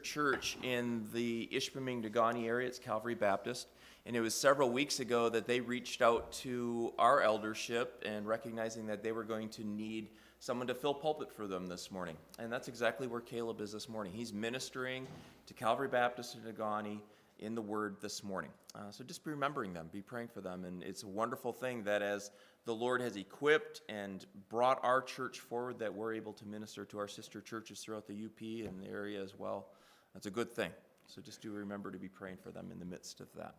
church in the Ishpeming-Dagani area. It's Calvary Baptist. And it was several weeks ago that they reached out to our eldership and recognizing that they were going to need someone to fill pulpit for them this morning. And that's exactly where Caleb is this morning. He's ministering to Calvary Baptist in Dagani in the Word this morning. So just be remembering them, be praying for them. And it's a wonderful thing that as the Lord has equipped and brought our church forward, that we're able to minister to our sister churches throughout the UP and the area as well. That's a good thing. So just do remember to be praying for them in the midst of that.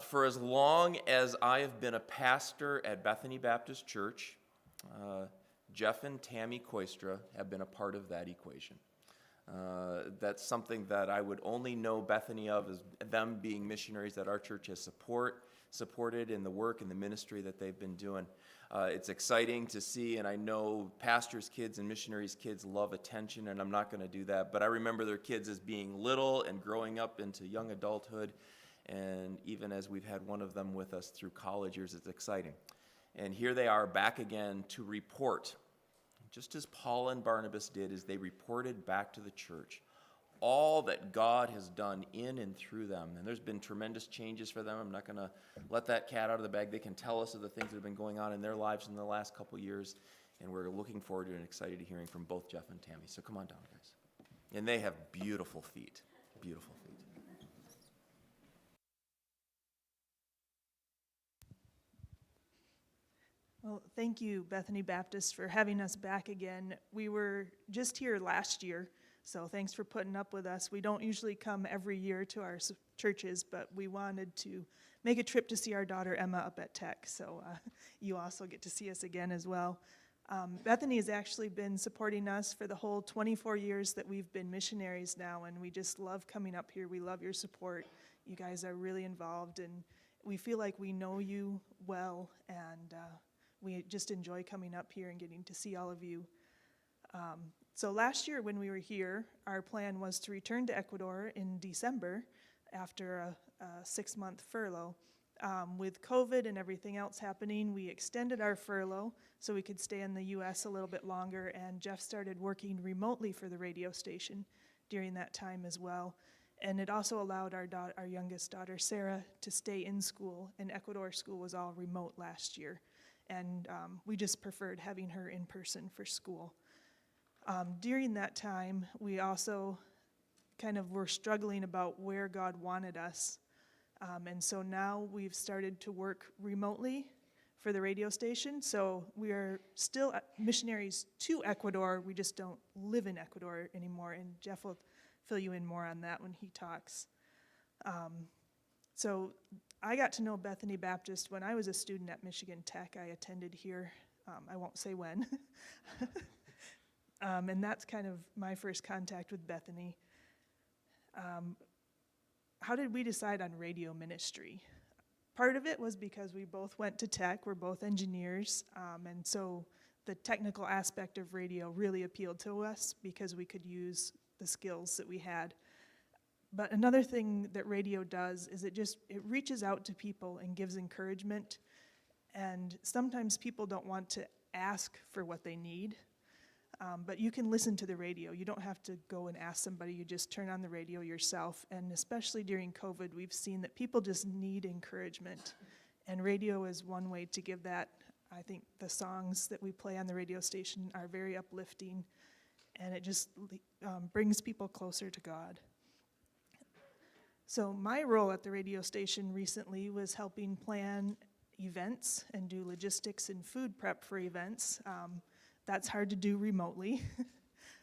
For as long as I have been a pastor at Bethany Baptist Church, Jeff and Tammy Koistra have been a part of that equation. That's something that I would only know Bethany of, as them being missionaries that our church has supported in the work and the ministry that they've been doing. It's exciting to see, and I know pastors' kids and missionaries' kids love attention, and I'm not going to do that, but I remember their kids as being little and growing up into young adulthood, and even as we've had one of them with us through college years, it's exciting. And here they are back again to report, just as Paul and Barnabas did, as they reported back to the church all that God has done in and through them. And there's been tremendous changes for them. I'm not going to let that cat out of the bag. They can tell us of the things that have been going on in their lives in the last couple years, and we're looking forward to and excited to hearing from both Jeff and Tammy. So come on down, guys. And they have beautiful feet, beautiful feet. Well, thank you, Bethany Baptist, for having us back again. We were just here last year, so thanks for putting up with us. We don't usually come every year to our churches, but we wanted to make a trip to see our daughter Emma up at Tech, so you also get to see us again as well. Bethany has actually been supporting us for the whole 24 years that we've been missionaries now, and we just love coming up here. We love your support. You guys are really involved, and we feel like we know you well, and we just enjoy coming up here and getting to see all of you. So last year when we were here, our plan was to return to Ecuador in December after a 6-month furlough. With COVID and everything else happening, we extended our furlough so we could stay in the U.S. a little bit longer, and Jeff started working remotely for the radio station during that time as well. And it also allowed our youngest daughter, Sarah, to stay in school, and Ecuador school was all remote last year. And we just preferred having her in person for school. During that time, we also kind of were struggling about where God wanted us. And so now we've started to work remotely for the radio station. So we are still missionaries to Ecuador. We just don't live in Ecuador anymore. And Jeff will fill you in more on that when he talks. So I got to know Bethany Baptist when I was a student at Michigan Tech. I attended here, I won't say when. And that's kind of my first contact with Bethany. How did we decide on radio ministry? Part of it was because we both went to Tech, we're both engineers, and so the technical aspect of radio really appealed to us because we could use the skills that we had. But another thing that radio does is it reaches out to people and gives encouragement. And sometimes people don't want to ask for what they need, but you can listen to the radio. You don't have to go and ask somebody. You just turn on the radio yourself. And especially during COVID, we've seen that people just need encouragement. And radio is one way to give that. I think the songs that we play on the radio station are very uplifting, and it just brings people closer to God. So my role at the radio station recently was helping plan events and do logistics and food prep for events. That's hard to do remotely.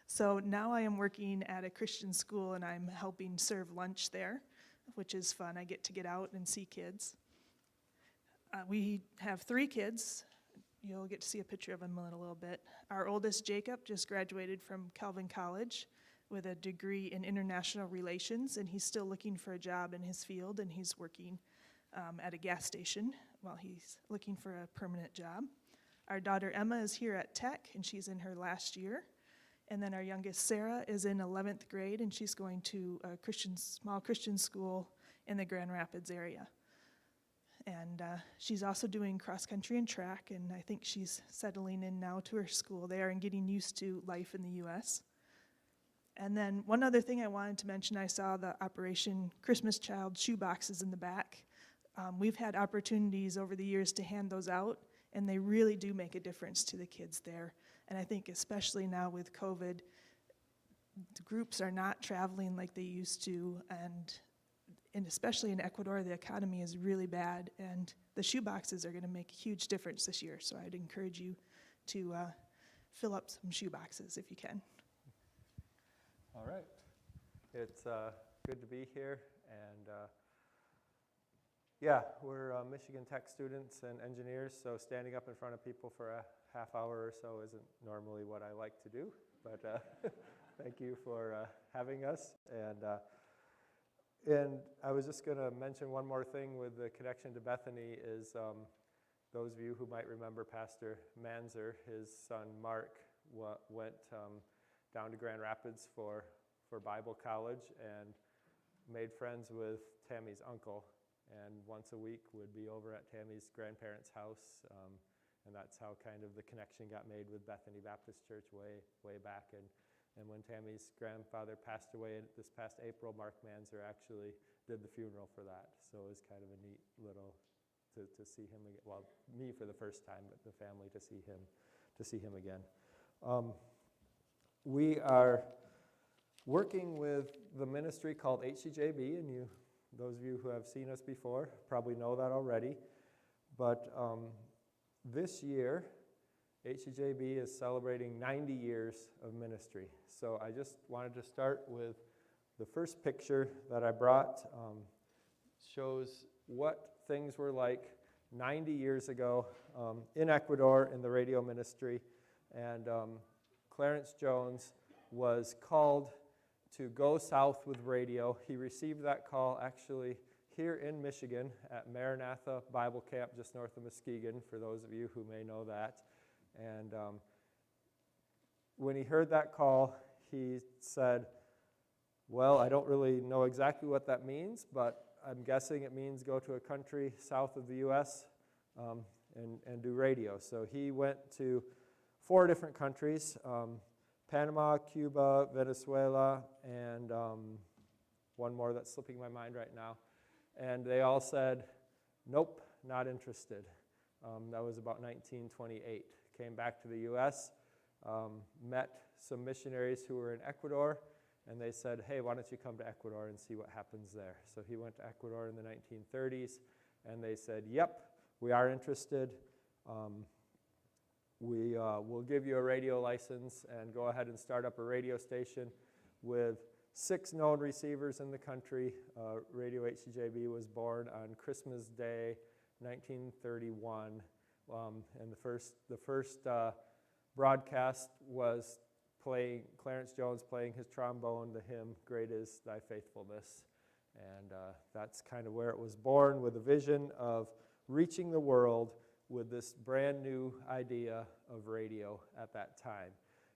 So now I am working at a Christian school and I'm helping serve lunch there, which is fun. I get to get out and see kids. We have 3 kids. You'll get to see a picture of them in a little bit. Our oldest, Jacob, just graduated from Calvin College with a degree in international relations, and he's still looking for a job in his field, and he's working at a gas station while he's looking for a permanent job. Our daughter Emma is here at Tech, and she's in her last year. And then our youngest, Sarah, is in 11th grade, and she's going to a small Christian school in the Grand Rapids area. And she's also doing cross-country and track, and I think she's settling in now to her school there and getting used to life in the U.S. And then one other thing I wanted to mention, I saw the Operation Christmas Child shoe boxes in the back. We've had opportunities over the years to hand those out, and they really do make a difference to the kids there. And I think especially now with COVID, the groups are not traveling like they used to, and especially in Ecuador, the economy is really bad, and the shoe boxes are going to make a huge difference this year. So I'd encourage you to fill up some shoe boxes if you can. All right. It's good to be here, and yeah, we're Michigan Tech students and engineers, so standing up in front of people for a half hour or so isn't normally what I like to do, but thank you for having us. And I was just going to mention one more thing with the connection to Bethany is those of you who might remember Pastor Manzer, his son Mark went down to Grand Rapids for Bible college and made friends with Tammy's uncle, and once a week would be over at Tammy's grandparents' house, and that's how kind of the connection got made with Bethany Baptist Church way back. And when Tammy's grandfather passed away this past April, Mark Manzer actually did the funeral for that, so it was kind of a neat little to see him again. Well, me for the first time, but the family to see him again. We are working with the ministry called HCJB, and those of you who have seen us before probably know that already. But this year, HCJB is celebrating 90 years of ministry. So I just wanted to start with the first picture that I brought. Shows what things were like 90 years ago in Ecuador in the radio ministry. And Clarence Jones was called to go south with radio. He received that call actually here in Michigan at Maranatha Bible Camp just north of Muskegon, for those of you who may know that. And when he heard that call, he said, well, I don't really know exactly what that means, but I'm guessing it means go to a country south of the U.S. And do radio. So he went to 4 different countries, Panama, Cuba, Venezuela, and one more that's slipping my mind right now. And they all said, nope, not interested. That was about 1928. Came back to the U.S., met some missionaries who were in Ecuador, and they said, hey, why don't you come to Ecuador and see what happens there? So he went to Ecuador in the 1930s, and they said, yep, we are interested. We will give you a radio license and go ahead and start up a radio station with 6 known receivers in the country. Radio HCJB was born on Christmas Day, 1931, and the first broadcast was Clarence Jones playing his trombone, the hymn, Great is Thy Faithfulness. And that's kind of where it was born, with a vision of reaching the world with this brand new idea of radio at that time.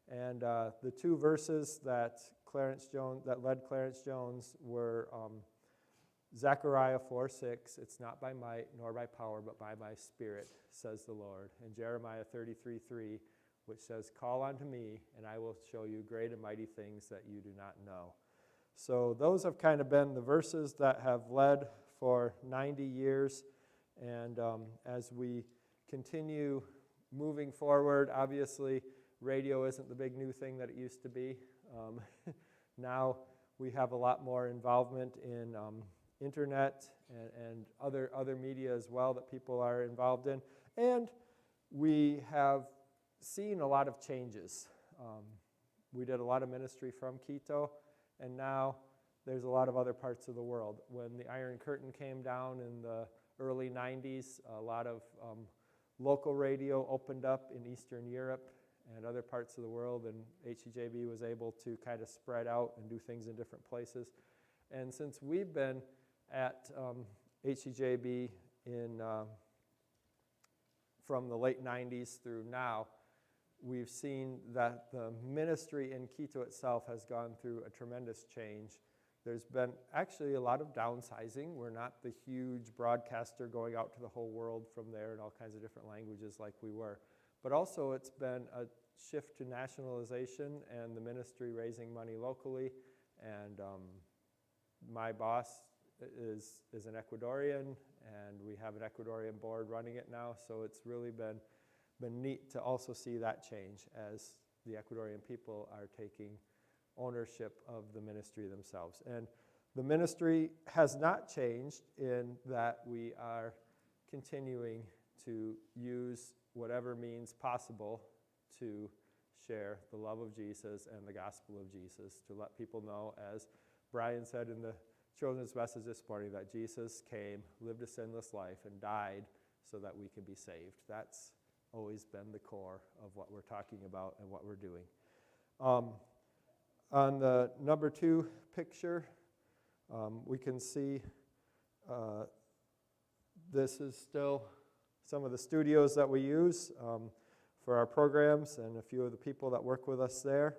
And the 2 verses that led Clarence Jones were Zechariah 4:6, it's not by might nor by power, but by my Spirit, says the Lord. And Jeremiah 33:3, which says, call unto me, and I will show you great and mighty things that you do not know. So those have kind of been the verses that have led for 90 years. And as we continue moving forward, obviously radio isn't the big new thing that it used to be. Now we have a lot more involvement in internet and other media as well that people are involved in. And we have seen a lot of changes. We did a lot of ministry from Quito, and now there's a lot of other parts of the world. When the Iron Curtain came down in the early 90s, a lot of local radio opened up in Eastern Europe and other parts of the world, and HCJB was able to kind of spread out and do things in different places. And since we've been at HCJB from the late 90s through now, we've seen that the ministry in Quito itself has gone through a tremendous change. There's been actually a lot of downsizing. We're not the huge broadcaster going out to the whole world from there in all kinds of different languages like we were. But also it's been shift to nationalization and the ministry raising money locally. And my boss is an Ecuadorian, and we have an Ecuadorian board running it now. So it's really been neat to also see that change as the Ecuadorian people are taking ownership of the ministry themselves. And the ministry has not changed in that we are continuing to use whatever means possible to share the love of Jesus and the gospel of Jesus, to let people know, as Brian said in the children's message this morning, that Jesus came, lived a sinless life, and died so that we can be saved. That's always been the core of what we're talking about and what we're doing. On the number 2 picture, we can see this is still some of the studios that we use for our programs and a few of the people that work with us there.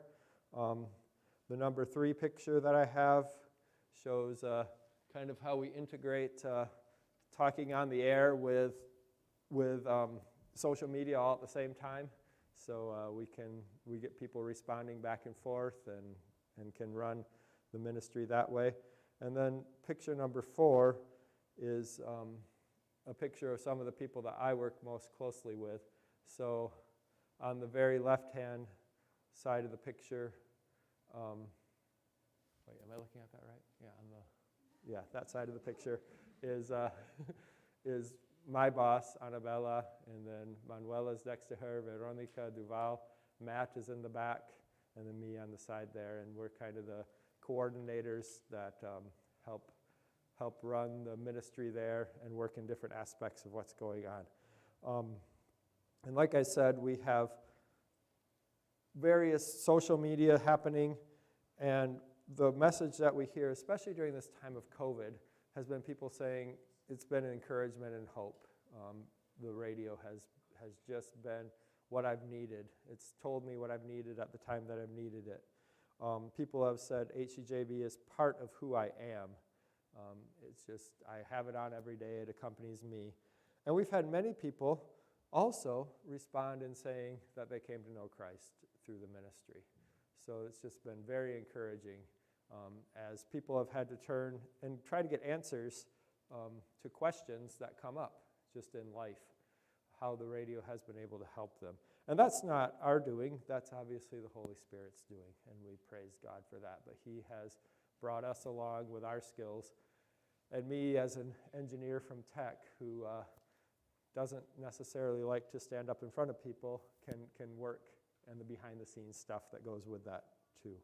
The number 3 picture that I have shows kind of how we integrate talking on the air with social media all at the same time. So we get people responding back and forth and can run the ministry that way. And then picture number 4 is a picture of some of the people that I work most closely with. So on the very left-hand side of the picture, wait, am I looking at that right? Yeah, that side of the picture is is my boss, Annabella, and then Manuela's next to her, Veronica, Duval, Matt is in the back, and then me on the side there, and we're kind of the coordinators that help run the ministry there and work in different aspects of what's going on. And like I said, we have various social media happening, and the message that we hear, especially during this time of COVID, has been people saying it's been an encouragement and hope. The radio has just been what I've needed. It's told me what I've needed at the time that I've needed it. People have said HCJB is part of who I am. It's just, I have it on every day, it accompanies me. And we've had many people also respond in saying that they came to know Christ through the ministry. So it's just been very encouraging as people have had to turn and try to get answers to questions that come up just in life, how the radio has been able to help them. And that's not our doing, that's obviously the Holy Spirit's doing, and we praise God for that. But He has brought us along with our skills, and me as an engineer from tech who doesn't necessarily like to stand up in front of people can work and the behind-the-scenes stuff that goes with that too.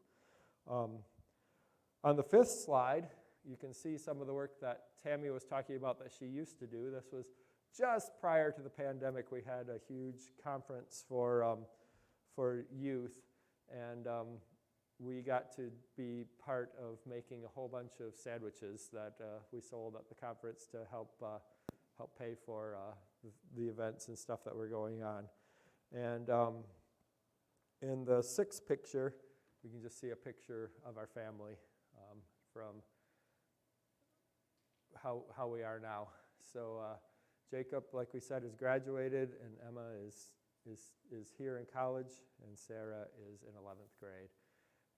On the 5th slide, you can see some of the work that Tammy was talking about that she used to do. This was just prior to the pandemic. We had a huge conference for youth, and we got to be part of making a whole bunch of sandwiches that we sold at the conference to help pay for the events and stuff that were going on. And in the 6th picture, we can just see a picture of our family from how we are now. So Jacob, like we said, is graduated, and Emma is here in college, and Sarah is in 11th grade.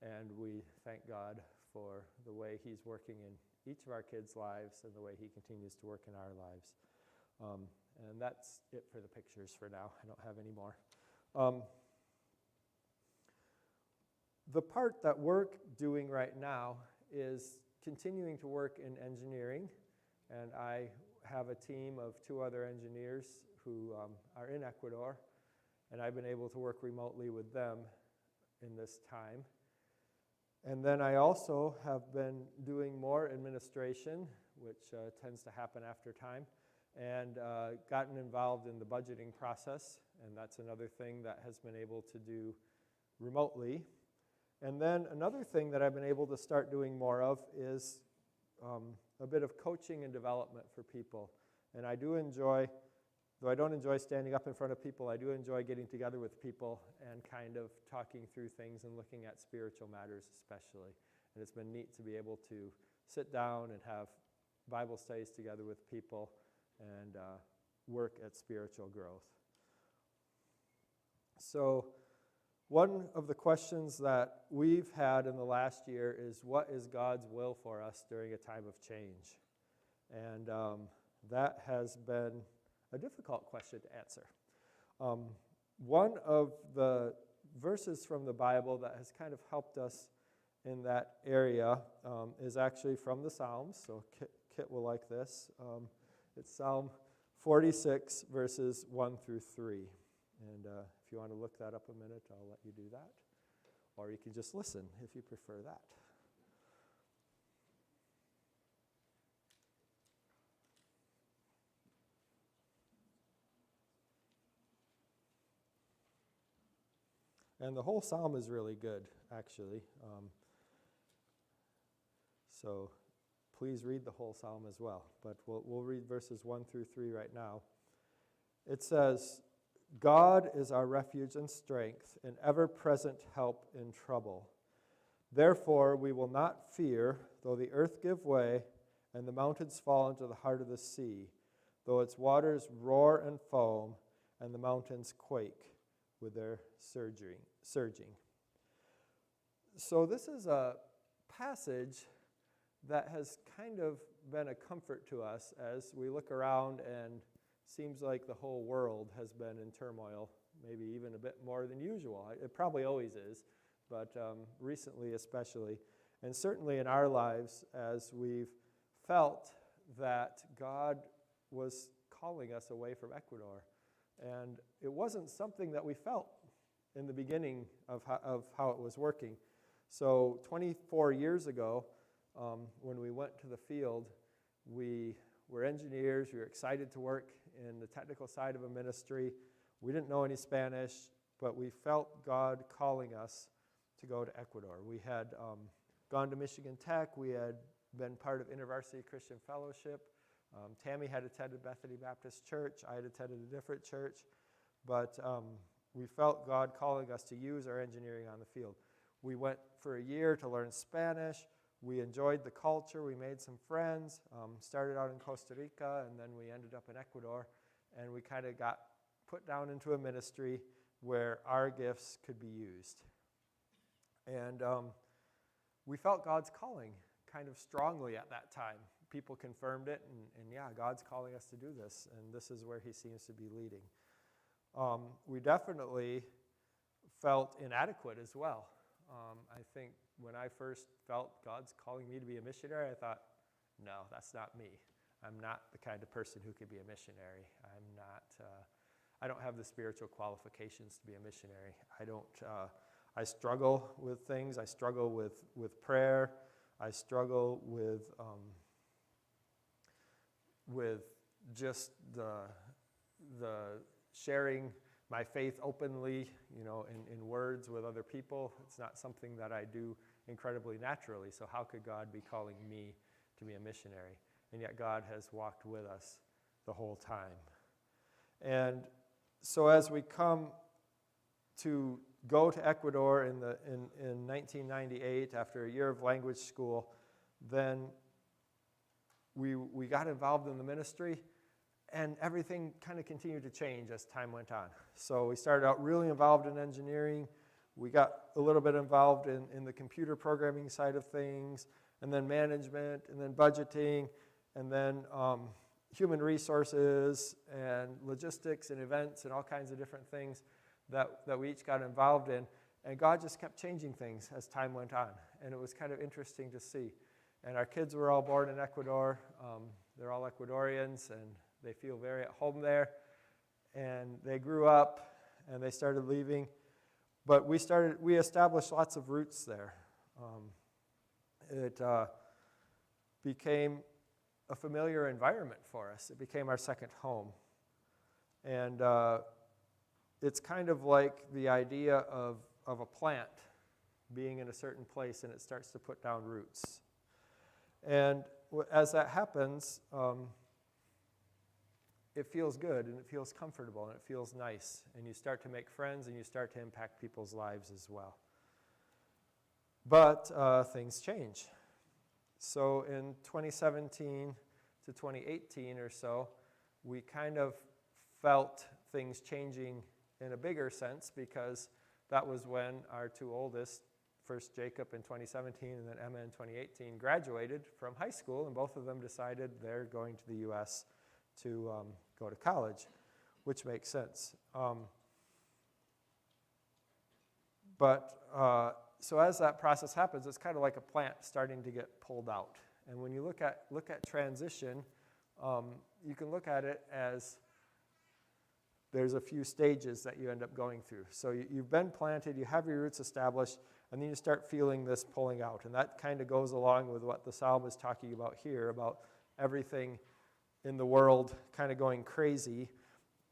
And we thank God for the way He's working in each of our kids' lives and the way He continues to work in our lives. And that's it for the pictures for now. I don't have any more. The part that we're doing right now is continuing to work in engineering, and I have a team of 2 other engineers who are in Ecuador, and I've been able to work remotely with them in this time. And then I also have been doing more administration, which tends to happen after time, and gotten involved in the budgeting process, and that's another thing that has been able to do remotely. And then another thing that I've been able to start doing more of is a bit of coaching and development for people. And I do enjoy, though I don't enjoy standing up in front of people, I do enjoy getting together with people and kind of talking through things and looking at spiritual matters especially. And it's been neat to be able to sit down and have Bible studies together with people and work at spiritual growth. So One of the questions that we've had in the last year is, what is God's will for us during a time of change? And that has been a difficult question to answer. One of the verses from the Bible that has kind of helped us in that area is actually from the Psalms, so Kit will like this. It's Psalm 46, verses 1 through 3. And if you want to look that up a minute, I'll let you do that. Or you can just listen if you prefer that. And the whole psalm is really good, actually. So please read the whole psalm as well. But we'll read verses 1 through 3 right now. It says, God is our refuge and strength, an ever-present help in trouble. Therefore we will not fear, though the earth give way, and the mountains fall into the heart of the sea, though its waters roar and foam, and the mountains quake with their surging. So this is a passage that has kind of been a comfort to us as we look around, and seems like the whole world has been in turmoil, maybe even a bit more than usual. It probably always is, but recently especially. And certainly in our lives, as we've felt that God was calling us away from Ecuador. And it wasn't something that we felt in the beginning of how it was working. So 24 years ago, when we went to the field, we were engineers. We were excited to work in the technical side of a ministry. We didn't know any Spanish, but we felt God calling us to go to Ecuador. We had gone to Michigan Tech. We had been part of InterVarsity Christian Fellowship. Tammy had attended Bethany Baptist Church. I had attended a different church. But we felt God calling us to use our engineering on the field. We went for a year to learn Spanish. We enjoyed the culture. We made some friends. Started out in Costa Rica, and then we ended up in Ecuador. And we kind of got put down into a ministry where our gifts could be used. And we felt God's calling kind of strongly at that time. People confirmed it, and yeah, God's calling us to do this, and this is where he seems to be leading. We definitely felt inadequate as well. I think when I first felt God's calling me to be a missionary, I thought, no, that's not me. I'm not the kind of person who could be a missionary. I don't have the spiritual qualifications to be a missionary. I struggle with things. I struggle with prayer. I struggle with just the sharing my faith openly, in words with other people. It's not something that I do incredibly naturally. So how could God be calling me to be a missionary? And yet God has walked with us the whole time. And so as we come to go to Ecuador in 1998 after a year of language school, then we got involved in the ministry, and everything kind of continued to change as time went on. So we started out really involved in engineering. We got a little bit involved in the computer programming side of things, and then management, and then budgeting, and then human resources, and logistics, and events, and all kinds of different things that we each got involved in. And God just kept changing things as time went on. And it was kind of interesting to see. And our kids were all born in Ecuador. They're all Ecuadorians, and they feel very at home there. And they grew up, and they started leaving. But we established lots of roots there. It became a familiar environment for us. It became our second home. And it's kind of like the idea of a plant being in a certain place, and it starts to put down roots. And as that happens, it feels good, and it feels comfortable, and it feels nice. And you start to make friends, and you start to impact people's lives as well. But things change. So in 2017 to 2018 or so, we kind of felt things changing in a bigger sense, because that was when our two oldest, first Jacob in 2017 and then Emma in 2018, graduated from high school, and both of them decided they're going to the U.S. to go to college, which makes sense. So as that process happens, it's kind of like a plant starting to get pulled out. And when you look at transition, you can look at it as there's a few stages that you end up going through. So you've been planted, you have your roots established, and then you start feeling this pulling out. And that kind of goes along with what the psalm is talking about here, about everything in the world kind of going crazy,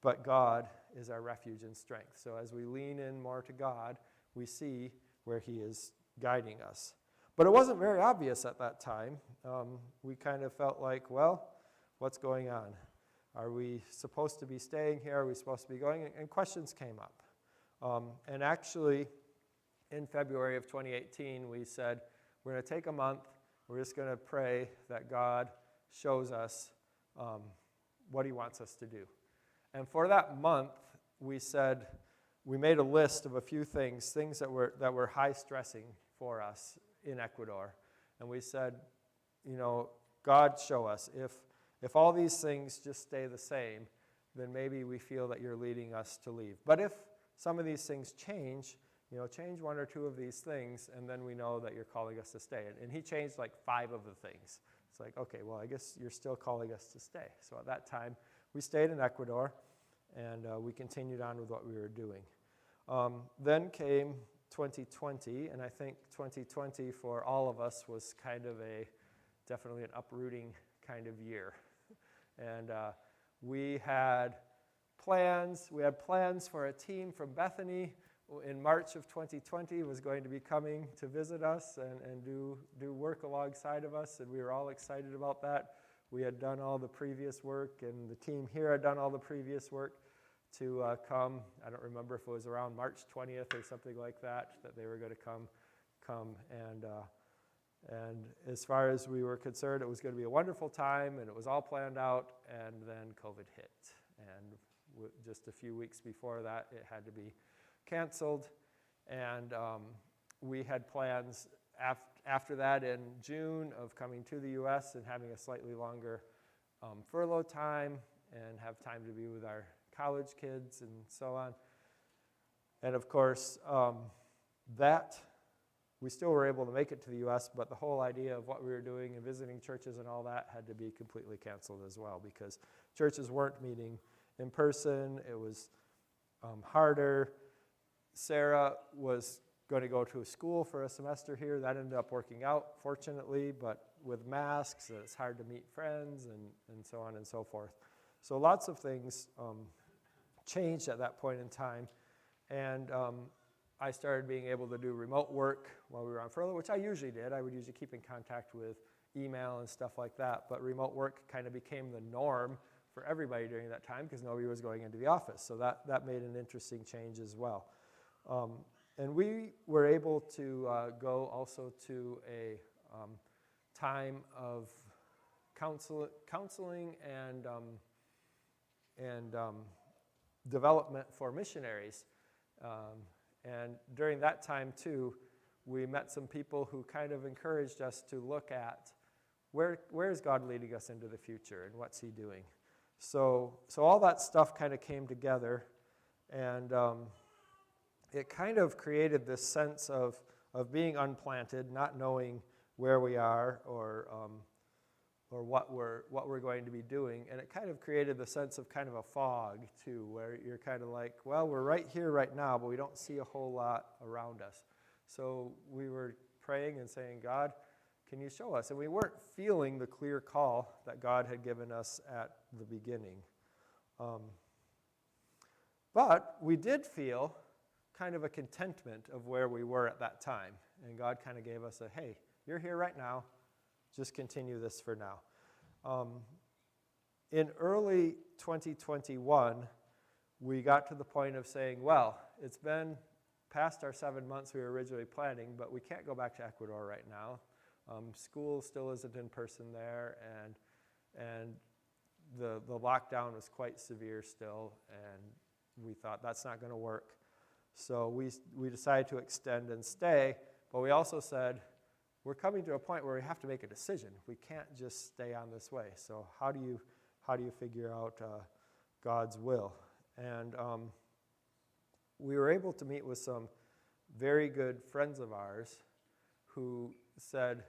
but God is our refuge and strength. So as we lean in more to God, we see where he is guiding us. But it wasn't very obvious at that time. We kind of felt like, well, what's going on? Are we supposed to be staying here? Are we supposed to be going? And questions came up. And actually, in February of 2018, we said, we're going to take a month. We're just going to pray that God shows us what he wants us to do. And for that month, we said, we made a list of a few things that were high stressing for us in Ecuador. And we said, God, show us. If all these things just stay the same, then maybe we feel that you're leading us to leave. But if some of these things change, change one or two of these things, and then we know that you're calling us to stay. And he changed like 5 of the things. It's like, okay, well, I guess you're still calling us to stay. So at that time, we stayed in Ecuador, and we continued on with what we were doing. Then came 2020, and I think 2020 for all of us was kind of definitely an uprooting kind of year. And we had plans. We had plans for a team from Bethany in March of 2020 was going to be coming to visit us and do work alongside of us, and we were all excited about that. We had done all the previous work, and the team here had done all the previous work to come. I don't remember if it was around March 20th or something like that they were going to come. And as far as we were concerned, it was going to be a wonderful time, and it was all planned out, and then COVID hit. And just a few weeks before that, it had to be canceled. And we had plans after that in June of coming to the U.S. and having a slightly longer furlough time and have time to be with our college kids and so on. And of course, that we still were able to make it to the U.S., but the whole idea of what we were doing and visiting churches and all that had to be completely canceled as well, because churches weren't meeting in person. It was harder. Sarah was going to go to a school for a semester here. That ended up working out, fortunately, but with masks, it's hard to meet friends and so on and so forth. So lots of things changed at that point in time. And I started being able to do remote work while we were on furlough, which I usually did. I would usually keep in contact with email and stuff like that, but remote work kind of became the norm for everybody during that time because nobody was going into the office. So that made an interesting change as well. And we were able to go also to a time of counseling and development for missionaries. And during that time, too, we met some people who kind of encouraged us to look at where is God leading us into the future and what's he doing. So all that stuff kind of came together, and it kind of created this sense of being unplanted, not knowing where we are or what we're going to be doing. And it kind of created the sense of kind of a fog, too, where you're kind of like, well, we're right here right now, but we don't see a whole lot around us. So we were praying and saying, God, can you show us? And we weren't feeling the clear call that God had given us at the beginning. But we did feel kind of a contentment of where we were at that time. And God kind of gave us a, hey, you're here right now. Just continue this for now. In early 2021, we got to the point of saying, well, it's been past our 7 months we were originally planning, but we can't go back to Ecuador right now. School still isn't in person there, and the lockdown was quite severe still, and we thought that's not going to work. So we decided to extend and stay, but we also said, we're coming to a point where we have to make a decision. We can't just stay on this way. So how do you figure out God's will? And we were able to meet with some very good friends of ours who said,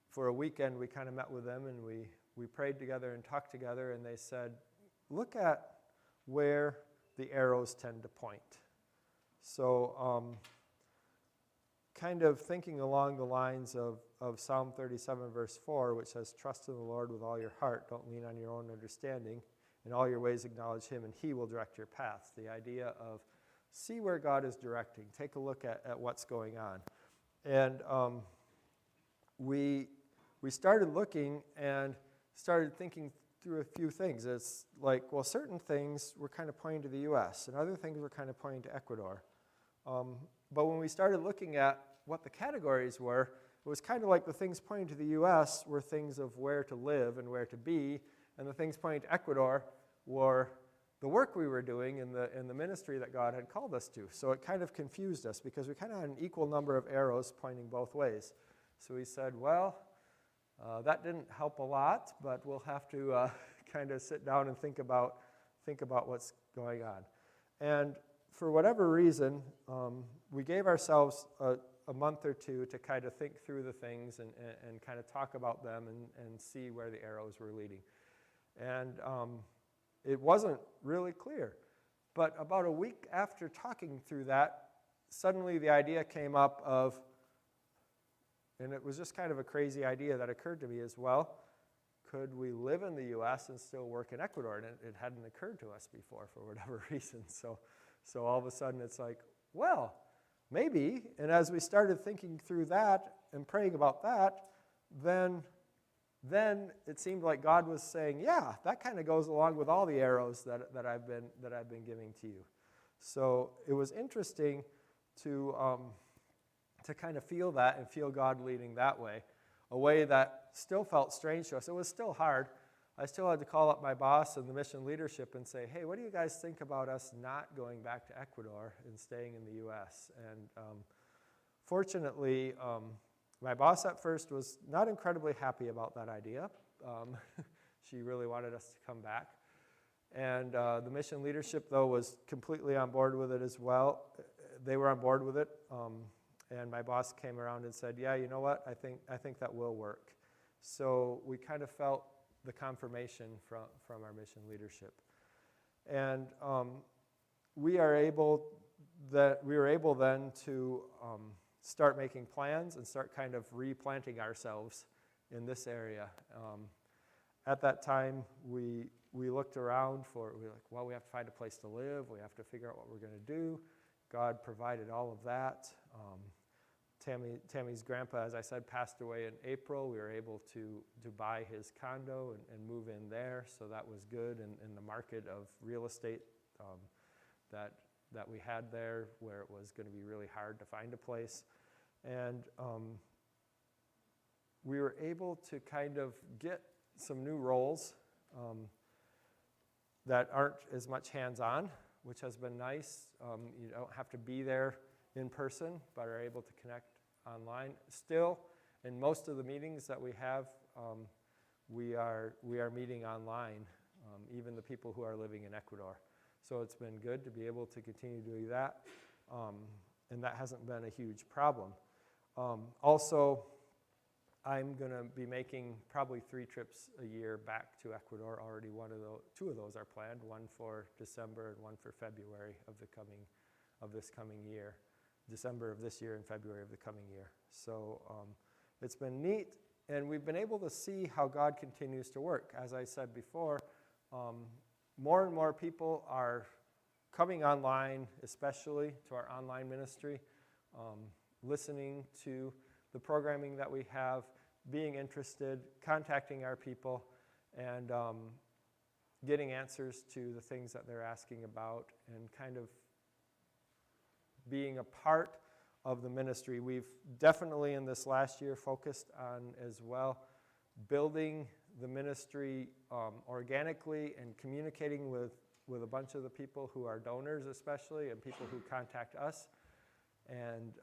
for a weekend we kind of met with them and we prayed together and talked together, and they said, look at where the arrows tend to point. So kind of thinking along the lines of Psalm 37 verse 4, which says, trust in the Lord with all your heart, don't lean on your own understanding, in all your ways acknowledge him and he will direct your paths. The idea of see where God is directing, take a look at what's going on. And we started looking and started thinking through a few things. It's like, well, certain things were kind of pointing to the U.S., and other things were kind of pointing to Ecuador. But when we started looking at what the categories were, it was kind of like the things pointing to the U.S. were things of where to live and where to be, and the things pointing to Ecuador were the work we were doing in the ministry that God had called us to. So it kind of confused us because we kind of had an equal number of arrows pointing both ways. So we said, well, that didn't help a lot, but we'll have to kind of sit down and think about what's going on. And for whatever reason, we gave ourselves a month or two to kind of think through the things and kind of talk about them and see where the arrows were leading. And it wasn't really clear. But about a week after talking through that, suddenly the idea came up of, and it was just kind of a crazy idea that occurred to me as well, could we live in the U.S. and still work in Ecuador? And it hadn't occurred to us before for whatever reason. So all of a sudden it's like, well, maybe. And as we started thinking through that and praying about that, then it seemed like God was saying, yeah, that kind of goes along with all the arrows that I've been giving to you. So it was interesting to kind of feel that and feel God leading that way, a way that still felt strange to us. It was still hard. I still had to call up my boss and the mission leadership and say, hey, what do you guys think about us not going back to Ecuador and staying in the U.S.? And fortunately, my boss at first was not incredibly happy about that idea. She really wanted us to come back. And the mission leadership, though, was completely on board with it as well. They were on board with it. And my boss came around and said, yeah, you know what, I think that will work. So we kind of felt the confirmation from our mission leadership. And we were able then to start making plans and start kind of replanting ourselves in this area. At that time, we looked around we were like, well, we have to find a place to live. We have to figure out what we're going to do. God provided all of that. Tammy's grandpa, as I said, passed away in April. We were able to buy his condo and move in there, so that was good. And in the market of real estate that we had there, where it was going to be really hard to find a place. And we were able to kind of get some new roles that aren't as much hands-on, which has been nice. You don't have to be there in person, but are able to connect online. Still, in most of the meetings that we have, we are meeting online, even the people who are living in Ecuador. So it's been good to be able to continue doing that, and that hasn't been a huge problem. Also, I'm going to be making probably 3 trips a year back to Ecuador. Already 2 of those are planned, one for December and one for February of this coming year. December of this year and February of the coming year. So it's been neat, and we've been able to see how God continues to work. As I said before, more and more people are coming online, especially to our online ministry, listening to the programming that we have, being interested, contacting our people, and getting answers to the things that they're asking about, and kind of being a part of the ministry. We've definitely in this last year focused on as well building the ministry organically and communicating with with a bunch of the people who are donors especially, and people who contact us, and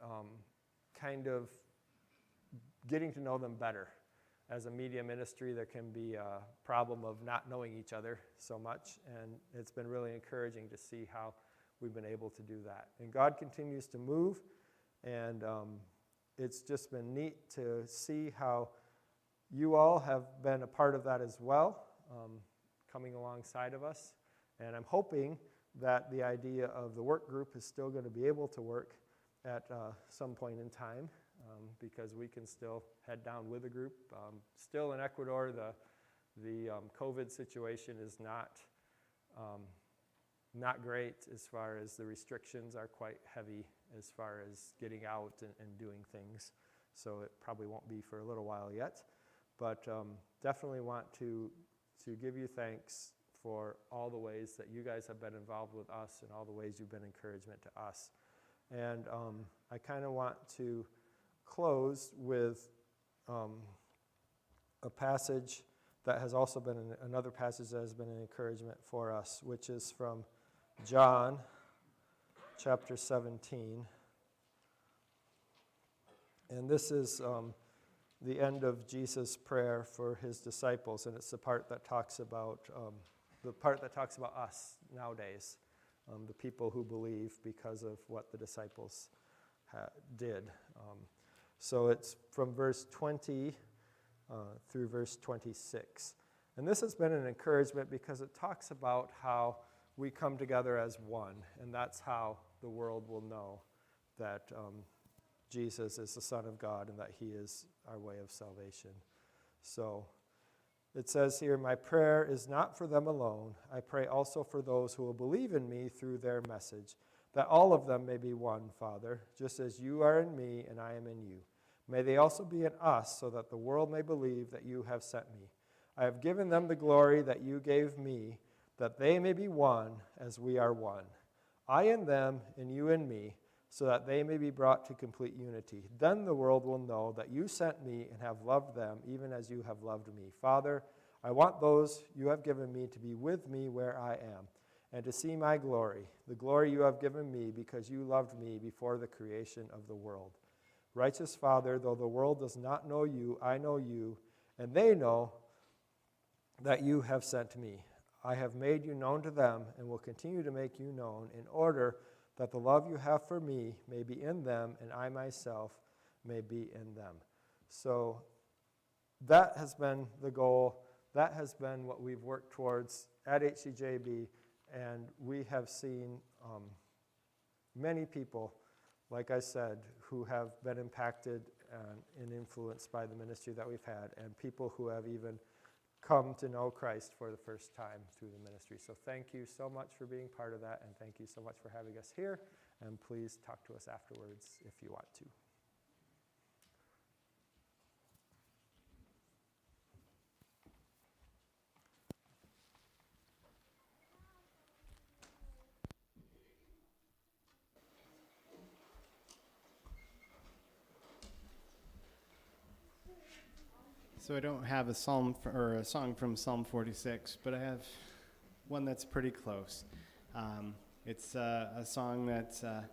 kind of getting to know them better. As a media ministry, there can be a problem of not knowing each other so much, and it's been really encouraging to see how we've been able to do that. And God continues to move, and it's just been neat to see how you all have been a part of that as well, coming alongside of us. And I'm hoping that the idea of the work group is still going to be able to work at some point in time, because we can still head down with a group. Still in Ecuador, the COVID situation is not great as far as the restrictions are quite heavy as far as getting out and doing things. So it probably won't be for a little while yet. But definitely want to give you thanks for all the ways that you guys have been involved with us and all the ways you've been encouragement to us. And I kind of want to close with a passage that has also been another passage that has been an encouragement for us, which is from John chapter 17. And this is the end of Jesus' prayer for his disciples, and it's the part that talks about us nowadays, the people who believe because of what the disciples did. So it's from verse 20 through verse 26. And this has been an encouragement because it talks about how we come together as one, and that's how the world will know that Jesus is the Son of God and that he is our way of salvation. So it says here, "My prayer is not for them alone. I pray also for those who will believe in me through their message, that all of them may be one, Father, just as you are in me and I am in you. May they also be in us, so that the world may believe that you have sent me. I have given them the glory that you gave me, that they may be one as we are one. I in them and you in me, so that they may be brought to complete unity. Then the world will know that you sent me and have loved them, even as you have loved me. Father, I want those you have given me to be with me where I am, and to see my glory, the glory you have given me because you loved me before the creation of the world. Righteous Father, though the world does not know you, I know you, and they know that you have sent me. I have made you known to them and will continue to make you known, in order that the love you have for me may be in them and I myself may be in them." So that has been the goal. That has been what we've worked towards at HCJB, and we have seen many people, like I said, who have been impacted and influenced by the ministry that we've had, and people who have even come to know Christ for the first time through the ministry. So thank you so much for being part of that, and thank you so much for having us here, and please talk to us afterwards if you want to. So I don't have a song from Psalm 46, but I have one that's pretty close. It's a song that